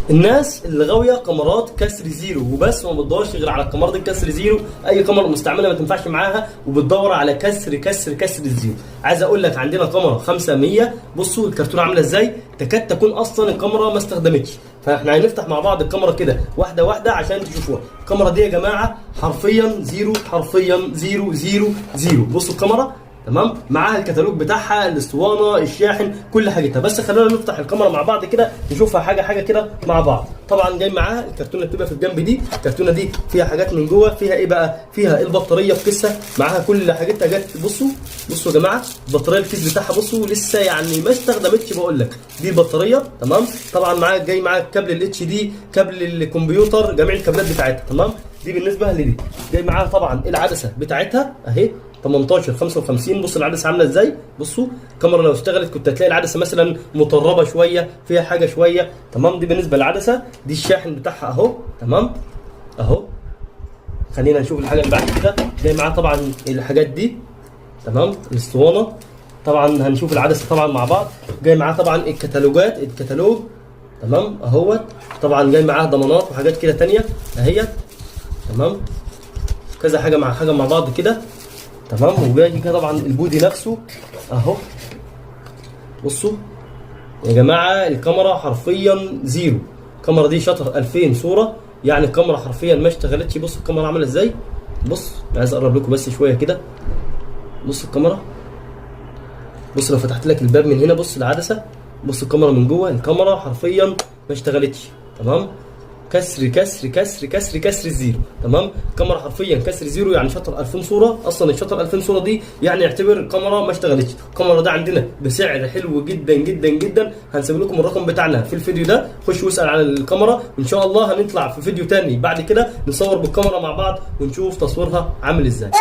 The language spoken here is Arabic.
الناس اللي غاويه كاميرات كسر زيرو وبس وما بتدورش غير على الكاميرات الكسر زيرو، اي كاميرا مستعمله ما تنفعش معاها وبتدور على كسر الزيرو. عايز اقول لك عندنا كاميرا 500، بصوا الكرتونه عامله ازاي، تكاد تكون اصلا الكاميرا ما استخدمتش. فاحنا هنفتح مع بعض الكاميرا كده واحده واحده عشان تشوفوها. الكاميرا دي يا جماعه حرفيا زيرو، حرفيا زيرو زيرو زيرو. بصوا الكاميرا تمام، معاها الكتالوج بتاعها، الاسطوانه، الشاحن، كل حاجتها. بس خلينا نفتح الكاميرا مع بعض كده نشوفها حاجه حاجه كده مع بعض. طبعا جاي معاها الكرتونه بتبقى في الجنب دي، الكرتونه دي فيها حاجات من جوه، فيها ايه بقى؟ فيها البطاريه في كيسها، معاها كل حاجتها جت. بصوا بصوا يا جماعه البطاريه الكيس بتاعها، بصوا لسه يعني ما استخدمتش بقول لك. دي البطاريه تمام. طبعا معاها جاي معاها كابل الاتش دي، كابل الكمبيوتر، جميع الكابلات بتاعتها تمام. دي بالنسبه لدي. جاي معاها طبعا العدسه بتاعتها اهي 18 55. بص العدسه عامله ازاي، بصوا الكاميرا لو اشتغلت كنت هتلاقي العدسه مثلا مطربه شويه، فيها حاجه شويه تمام. دي بالنسبه للعدسه. دي الشاحن بتاعها اهو تمام اهو. خلينا نشوف الحاجه اللي بعد كده. جاي معاه طبعا الحاجات دي تمام، الاسطوانه. طبعا هنشوف العدسه طبعا مع بعض. جاي معاه طبعا الكتالوجات، الكتالوج تمام اهوت. طبعا جاي معاه ضمانات وحاجات كده ثانيه اهيت تمام. كذا حاجه مع حاجه مع بعض كده تمام. وجاي كده طبعا البودي نفسه اهو. بصوا يا جماعه الكاميرا حرفيا زيرو. الكاميرا دي شطر 2000 صوره، يعني الكاميرا حرفيا ما اشتغلتش. بصوا الكاميرا عامله ازاي، بص عايز اقرب لكم بس شويه كده. بص الكاميرا، بص لو فتحت لك الباب من هنا، بص العدسه، بص الكاميرا من جوه. الكاميرا حرفيا ما اشتغلتش تمام. كسر الزيرو تمام. الكاميرا حرفيا كسر زيرو، يعني شطر 2000 صوره. اصلا الشطر 2000 صوره دي يعني يعتبر الكاميرا ما اشتغلتش. الكاميرا ده عندنا بسعر حلو جدا جدا جدا. هنسيب لكم الرقم بتاعنا في الفيديو ده، خش واسال على الكاميرا. وان شاء الله هنطلع في فيديو تاني بعد كده نصور بالكاميرا مع بعض ونشوف تصويرها عامل ازاي.